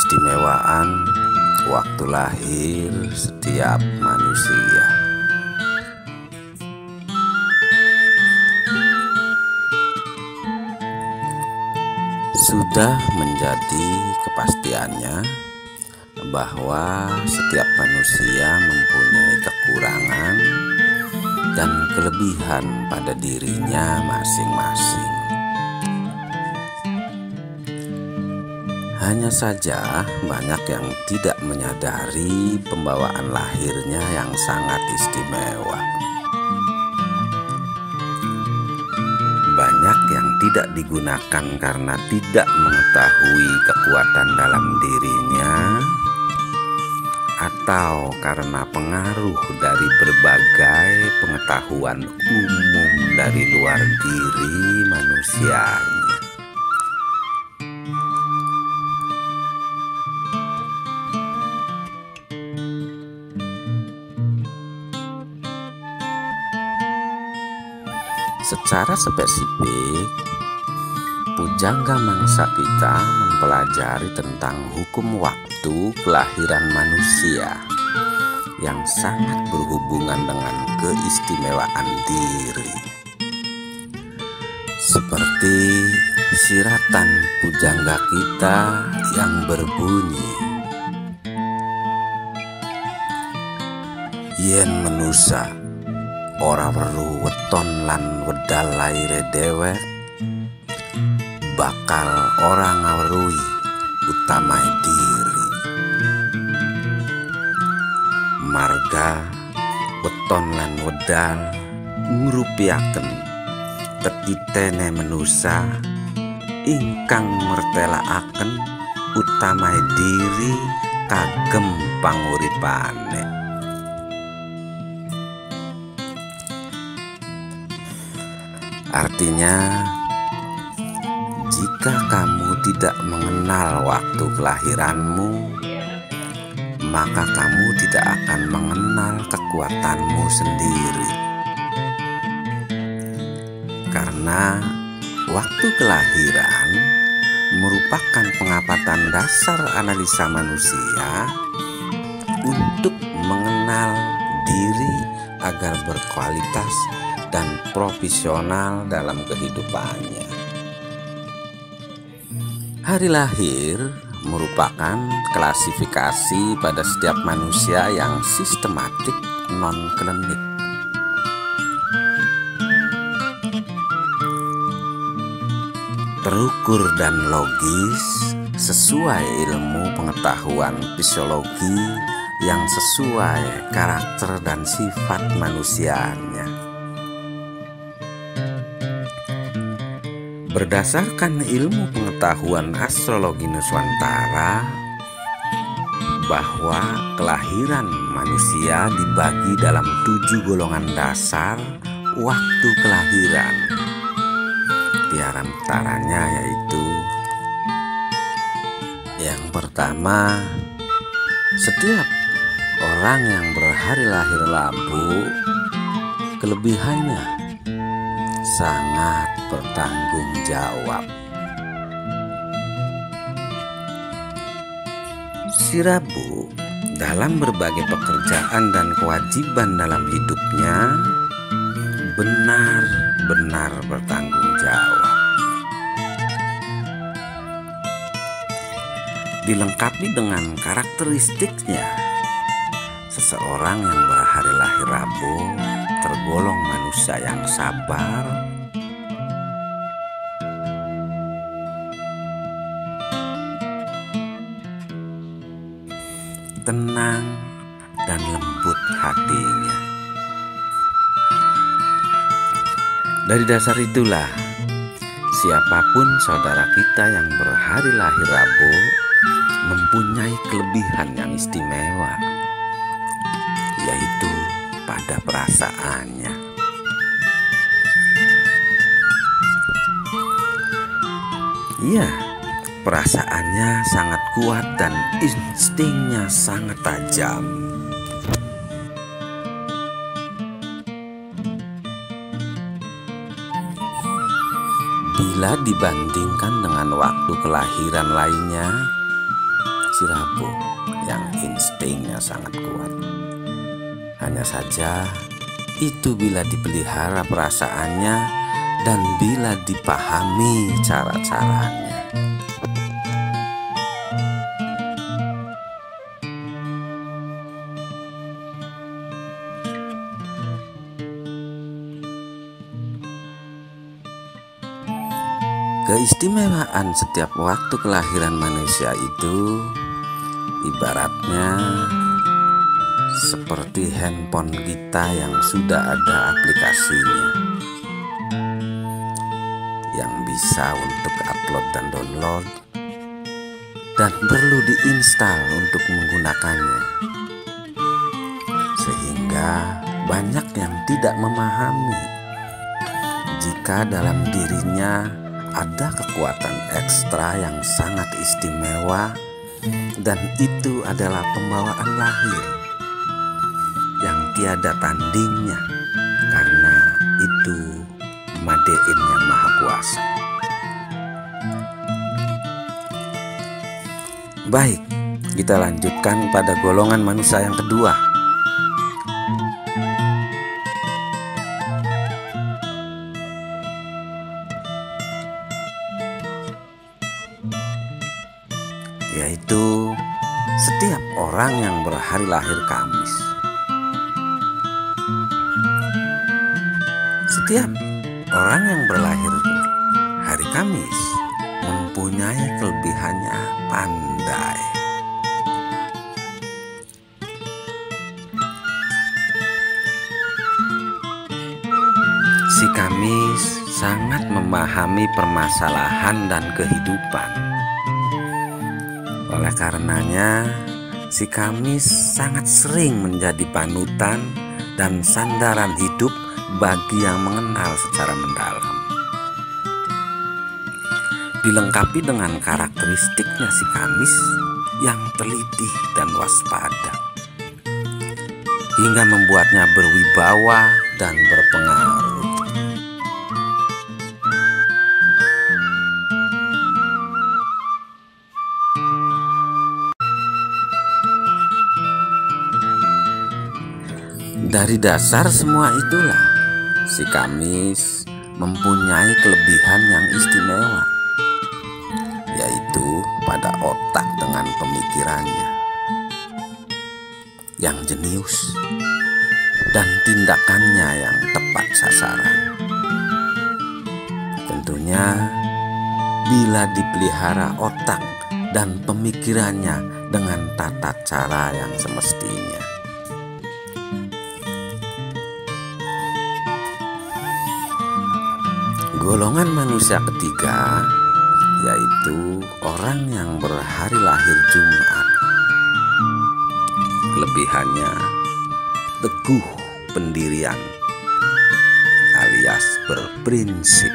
keistimewaan waktu lahir setiap manusia. Sudah menjadi kepastiannya bahwa setiap manusia mempunyai kekurangan dan kelebihan pada dirinya masing-masing. Hanya saja banyak yang tidak menyadari pembawaan lahirnya yang sangat istimewa. Banyak yang tidak digunakan karena tidak mengetahui kekuatan dalam dirinya, atau karena pengaruh dari berbagai pengetahuan umum dari luar diri manusianya. Secara spesifik, Pujangga Mangsa kita mempelajari tentang hukum waktu kelahiran manusia yang sangat berhubungan dengan keistimewaan diri. Seperti siratan pujangga kita yang berbunyi, "Yen menusa ora weruh weton lan wedal laire dewek, bakal ora ngaweruhi utamae diri. Marga weton lan wedal ngrupiaken tetitene menusa ingkang mertelaaken utamae diri kagem panguripane." Artinya, jika kamu tidak mengenal waktu kelahiranmu, maka kamu tidak akan mengenal kekuatanmu sendiri. Karena waktu kelahiran merupakan pengapatan dasar analisa manusia untuk mengenal diri agar berkualitas dan profesional dalam kehidupannya. Hari lahir merupakan klasifikasi pada setiap manusia yang sistematik non-klinik. Terukur dan logis sesuai ilmu pengetahuan fisiologi yang sesuai karakter dan sifat manusianya. Berdasarkan ilmu pengetahuan astrologi Nuswantara, bahwa kelahiran manusia dibagi dalam 7 golongan dasar waktu kelahiran. Di antaranya yaitu: yang pertama, setiap orang yang berhari lahir Rabu, kelebihannya sangat bertanggung jawab. Si Rabu dalam berbagai pekerjaan dan kewajiban dalam hidupnya benar-benar bertanggung jawab. Dilengkapi dengan karakteristiknya, seseorang yang berhari lahir Rabu tergolong manusia yang sabar, tenang, dan lembut hatinya. Dari dasar itulah, siapapun saudara kita yang berhari lahir Rabu mempunyai kelebihan yang istimewa, yaitu pada perasaannya. Iya, perasaannya sangat kuat dan instingnya sangat tajam. Bila dibandingkan dengan waktu kelahiran lainnya, si Rabu yang instingnya sangat kuat. Hanya saja itu bila dipelihara perasaannya dan bila dipahami cara-caranya. Keistimewaan setiap waktu kelahiran manusia itu ibaratnya seperti handphone kita yang sudah ada aplikasinya, yang bisa untuk upload dan download dan perlu diinstal untuk menggunakannya. Sehingga banyak yang tidak memahami jika dalam dirinya ada kekuatan ekstra yang sangat istimewa, dan itu adalah pembawaan lahir yang tiada tandingnya, karena itu Madein yang Maha Kuasa. Baik, kita lanjutkan pada golongan manusia yang kedua. Yaitu setiap orang yang berhari lahir Kamis. Setiap orang yang berlahir hari Kamis mempunyai kelebihannya pandai. Si Kamis sangat memahami permasalahan dan kehidupan. Oleh karenanya, si Kamis sangat sering menjadi panutan dan sandaran hidup bagi yang mengenal secara mendalam. Dilengkapi dengan karakteristiknya si Kamis yang teliti dan waspada, hingga membuatnya berwibawa dan berpengaruh. Dari dasar semua itulah, si Kamis mempunyai kelebihan yang istimewa, yaitu pada otak dengan pemikirannya yang jenius dan tindakannya yang tepat sasaran. Tentunya bila dipelihara otak dan pemikirannya dengan tata cara yang semestinya. Golongan manusia ketiga yaitu orang yang berhari lahir Jumat. Kelebihannya teguh pendirian alias berprinsip.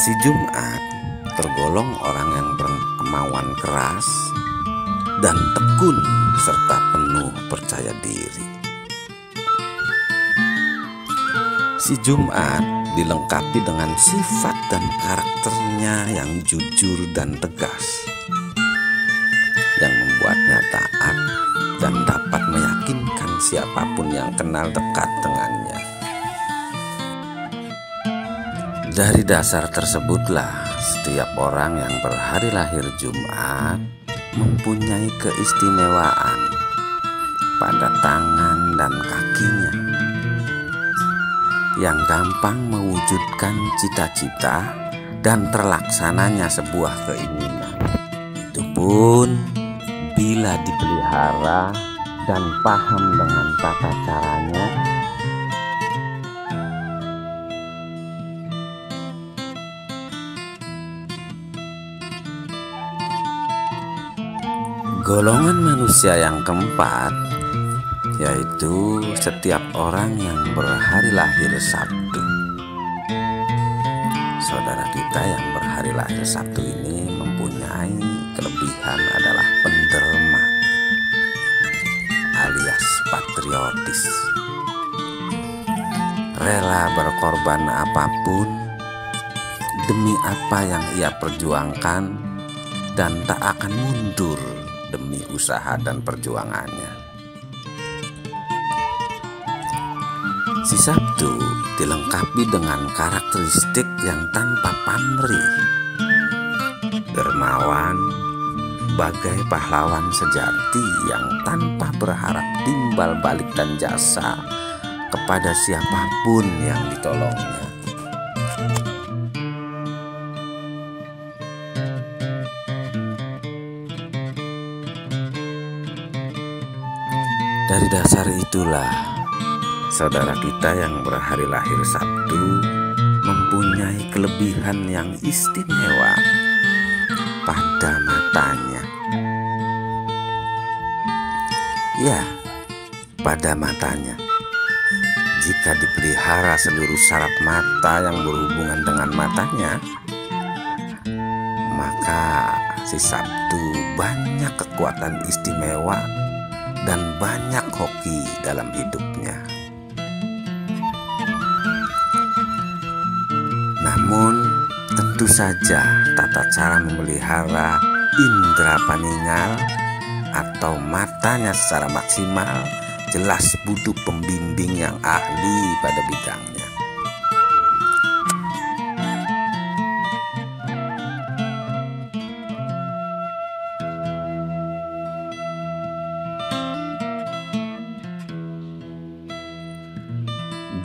Si Jumat tergolong orang yang berkemauan keras dan tekun serta penuh percaya diri. Si Jumat dilengkapi dengan sifat dan karakternya yang jujur dan tegas, yang membuatnya taat dan dapat meyakinkan siapapun yang kenal dekat dengannya. Dari dasar tersebutlah setiap orang yang berhari lahir Jumat mempunyai keistimewaan pada tangan dan kakinya yang gampang mewujudkan cita-cita dan terlaksananya sebuah keinginan. Itu pun bila dipelihara dan paham dengan tata caranya. Golongan manusia yang keempat yaitu setiap orang yang berhari lahir Sabtu. Saudara kita yang berhari lahir Sabtu ini mempunyai kelebihan adalah penderma. patriotis, rela berkorban apapun demi apa yang ia perjuangkan, dan tak akan mundur demi usaha dan perjuangannya. Si Sabtu dilengkapi dengan karakteristik yang tanpa pamrih, dermawan, bagai pahlawan sejati yang tanpa berharap timbal balik dan jasa kepada siapapun yang ditolongnya. Dari dasar itulah, saudara kita yang berhari lahir Sabtu mempunyai kelebihan yang istimewa pada matanya. Ya, pada matanya. Jika dipelihara seluruh saraf mata yang berhubungan dengan matanya, maka si Sabtu banyak kekuatan istimewa dan banyak hoki dalam hidupnya. Namun tentu saja tata cara memelihara indera paningal atau matanya secara maksimal jelas butuh pembimbing yang ahli pada bidangnya.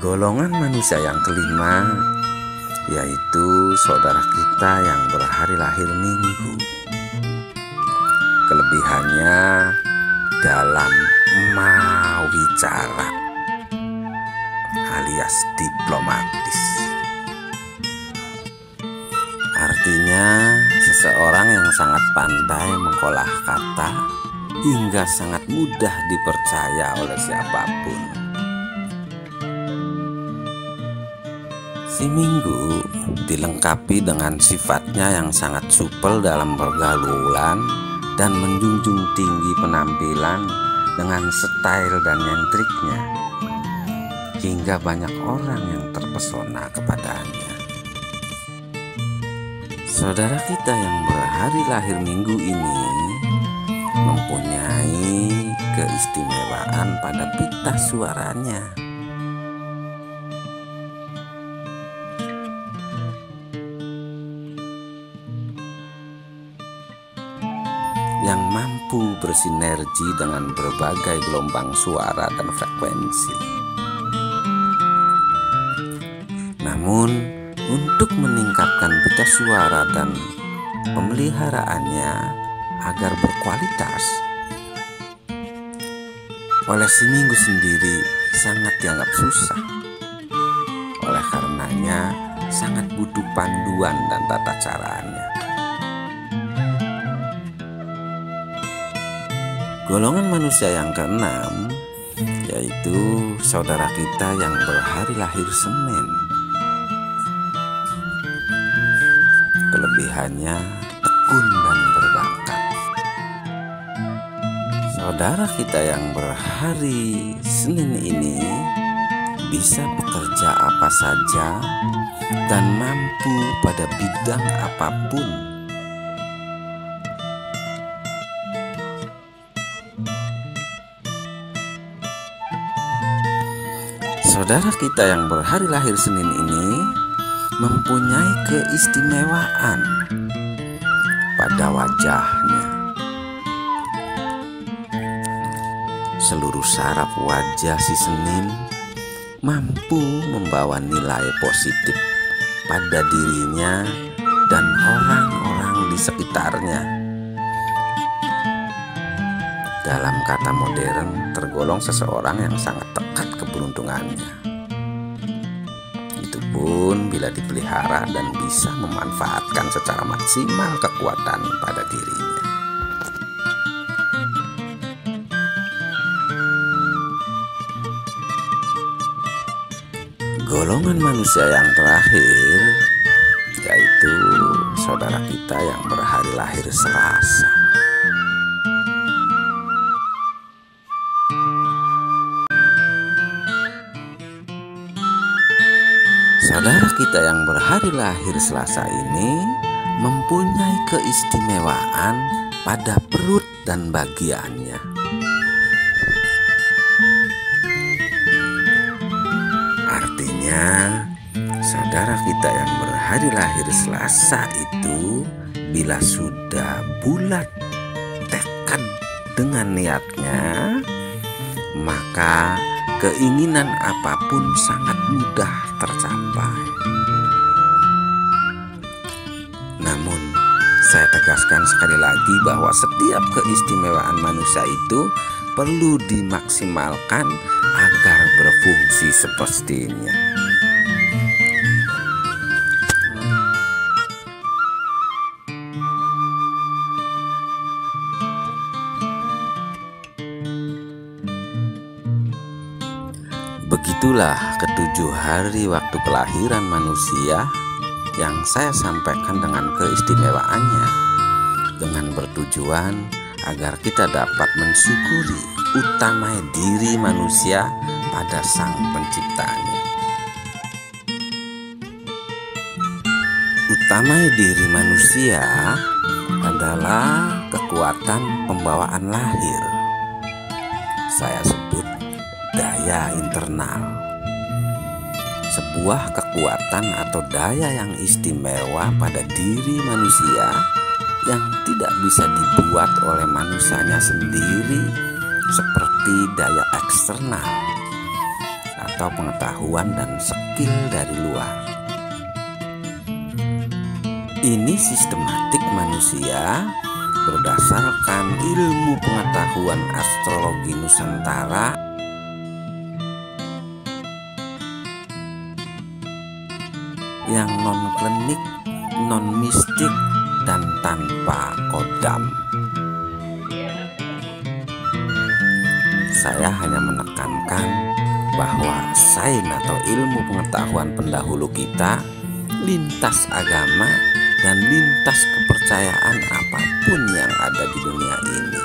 Golongan manusia yang kelima yaitu saudara kita yang berhari lahir Minggu. Kelebihannya dalam mawicara alias diplomatis. Artinya seseorang yang sangat pandai mengolah kata hingga sangat mudah dipercaya oleh siapapun. Si Minggu dilengkapi dengan sifatnya yang sangat supel dalam pergaulan dan menjunjung tinggi penampilan dengan style dan nyentriknya, hingga banyak orang yang terpesona kepadanya. Saudara kita yang berhari lahir Minggu ini mempunyai keistimewaan pada pita suaranya. Yang mampu bersinergi dengan berbagai gelombang suara dan frekuensi. Namun, untuk meningkatkan pita suara dan pemeliharaannya agar berkualitas, oleh si Minggu sendiri sangat dianggap susah. Oleh karenanya, sangat butuh panduan dan tata caranya. Golongan manusia yang keenam yaitu saudara kita yang berhari lahir Senin. Kelebihannya tekun dan berbakat. Saudara kita yang berhari Senin ini bisa bekerja apa saja dan mampu pada bidang apapun. Saudara kita yang berhari lahir Senin ini mempunyai keistimewaan pada wajahnya. Seluruh saraf wajah si Senin mampu membawa nilai positif pada dirinya dan orang-orang di sekitarnya. Dalam kata modern, tergolong seseorang yang sangat tekat keberuntungannya. Itu pun bila dipelihara dan bisa memanfaatkan secara maksimal kekuatan pada dirinya. Golongan manusia yang terakhir yaitu saudara kita yang berhari lahir Selasa. saudara kita yang berhari lahir Selasa ini mempunyai keistimewaan pada perut dan bagiannya. Artinya, saudara kita yang berhari lahir Selasa itu bila sudah bulat tekad dengan niatnya, maka keinginan apapun sangat mudah tercapai. Namun, saya tegaskan sekali lagi bahwa setiap keistimewaan manusia itu perlu dimaksimalkan agar berfungsi semestinya. Begitulah ketujuh hari waktu kelahiran manusia yang saya sampaikan dengan keistimewaannya, dengan bertujuan agar kita dapat mensyukuri utamai diri manusia pada Sang Penciptanya. Utamai diri manusia adalah kekuatan pembawaan lahir. Saya sebut daya internal, sebuah kekuatan atau daya yang istimewa pada diri manusia yang tidak bisa dibuat oleh manusianya sendiri, seperti daya eksternal atau pengetahuan dan skill dari luar. Ini sistematik manusia berdasarkan ilmu pengetahuan astrologi Nusantara yang non-klinik, non-mistik, dan tanpa kodam. Saya hanya menekankan bahwa sains atau ilmu pengetahuan pendahulu kita lintas agama dan lintas kepercayaan apapun yang ada di dunia ini.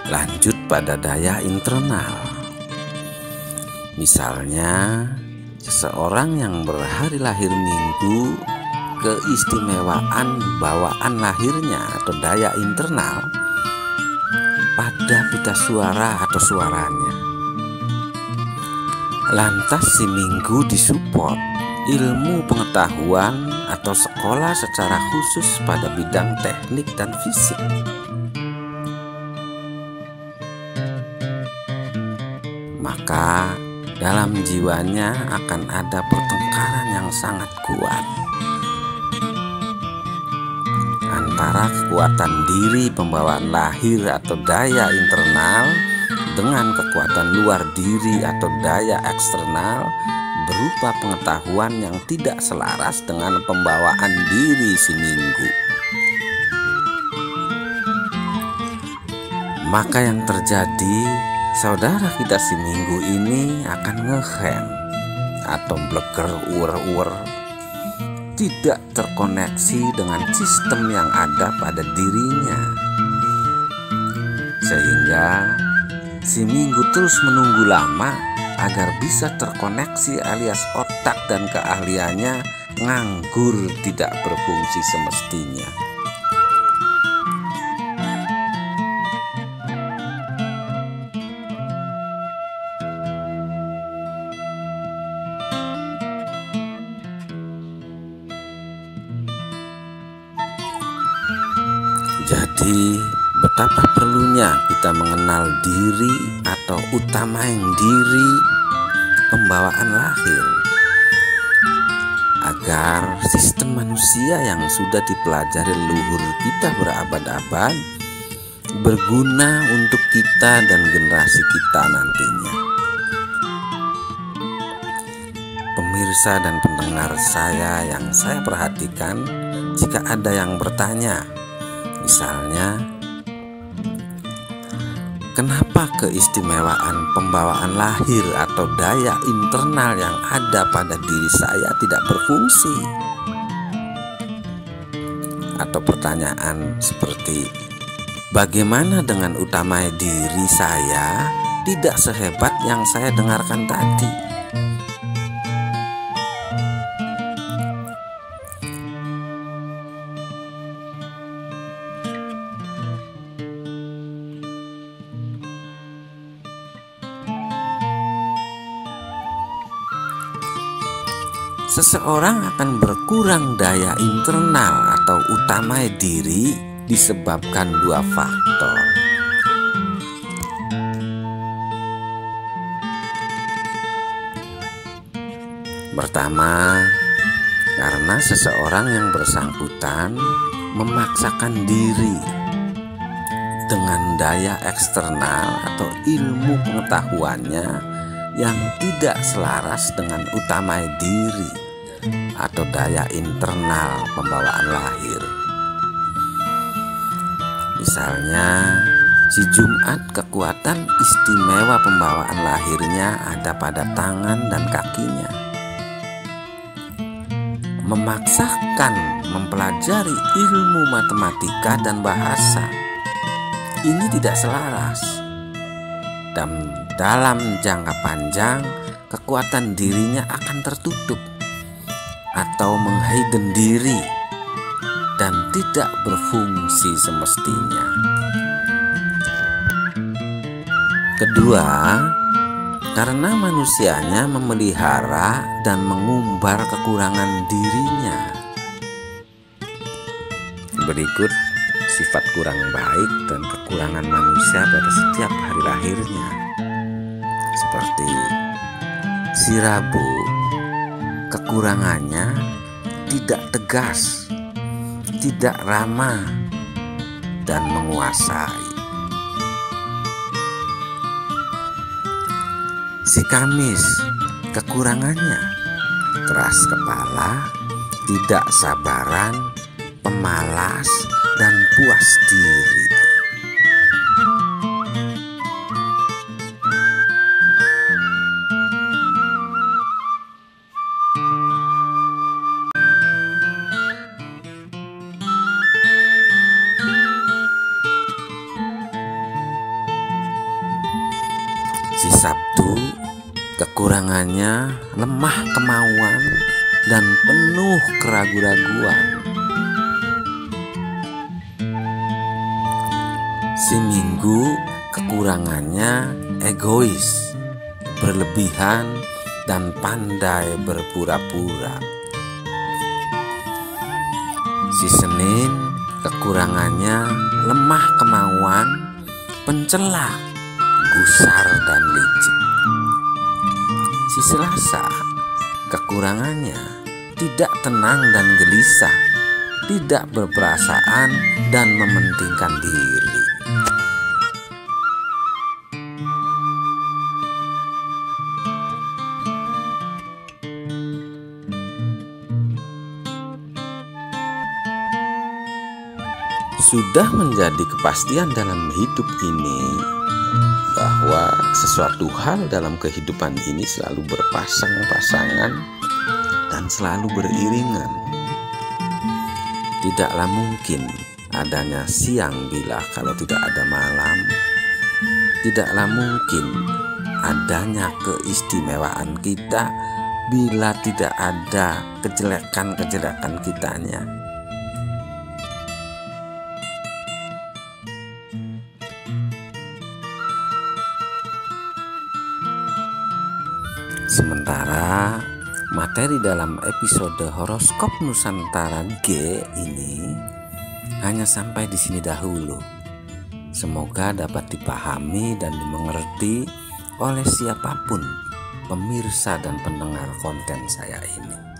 Lanjut pada daya internal. Misalnya, seseorang yang berhari lahir Minggu, keistimewaan bawaan lahirnya atau daya internal pada pita suara atau suaranya. Lantas si Minggu disupport ilmu pengetahuan atau sekolah secara khusus pada bidang teknik dan fisik. Maka dalam jiwanya akan ada pertengkaran yang sangat kuat antara kekuatan diri pembawaan lahir atau daya internal dengan kekuatan luar diri atau daya eksternal berupa pengetahuan yang tidak selaras dengan pembawaan diri si Minggu. Maka yang terjadi, saudara kita si Minggu ini akan ngehang atau bleger uwer-uwer, tidak terkoneksi dengan sistem yang ada pada dirinya, sehingga si Minggu terus menunggu lama agar bisa terkoneksi alias otak dan keahliannya nganggur, tidak berfungsi semestinya. Jadi, betapa perlunya kita mengenal diri atau utamain diri pembawaan lahir, agar sistem manusia yang sudah dipelajari leluhur kita berabad-abad berguna untuk kita dan generasi kita nantinya. Pemirsa dan pendengar saya yang saya perhatikan, jika ada yang bertanya, misalnya, kenapa keistimewaan pembawaan lahir atau daya internal yang ada pada diri saya tidak berfungsi? Atau pertanyaan seperti, Bagaimana dengan utamai diri saya tidak sehebat yang saya dengarkan tadi? Seseorang akan berkurang daya internal atau utamai diri disebabkan dua faktor. Pertama, karena seseorang yang bersangkutan memaksakan diri dengan daya eksternal atau ilmu pengetahuannya yang tidak selaras dengan utamai diri atau daya internal pembawaan lahir. Misalnya, si Jumat kekuatan istimewa pembawaan lahirnya ada pada tangan dan kakinya. Memaksakan mempelajari ilmu matematika dan bahasa ini tidak selaras. Dan dalam jangka panjang, kekuatan dirinya akan tertutup atau menghidden diri dan tidak berfungsi semestinya. Kedua, karena manusianya memelihara dan mengumbar kekurangan dirinya. Berikut sifat kurang baik dan kekurangan manusia pada setiap hari lahirnya. Seperti si Rabu, kekurangannya tidak tegas, tidak ramah, dan menguasai. Si Kamis, kekurangannya keras kepala, tidak sabaran, pemalas, dan puas diri. Si Sabtu, kekurangannya lemah kemauan dan penuh keraguan-raguan. Si Minggu, kekurangannya egois, berlebihan, dan pandai berpura-pura. Si Senin, kekurangannya lemah kemauan, pencela, gusar, dan licik. Si Selasa, kekurangannya tidak tenang dan gelisah, tidak berperasaan, dan mementingkan diri. Sudah menjadi kepastian dalam hidup ini bahwa sesuatu hal dalam kehidupan ini selalu berpasang-pasangan dan selalu beriringan. Tidaklah mungkin adanya siang bila kalau tidak ada malam. Tidaklah mungkin adanya keistimewaan kita bila tidak ada kejelekan-kejelekan kitanya. Sementara materi dalam episode horoskop Nusantara G ini hanya sampai di sini dahulu. Semoga dapat dipahami dan dimengerti oleh siapapun pemirsa dan pendengar konten saya ini.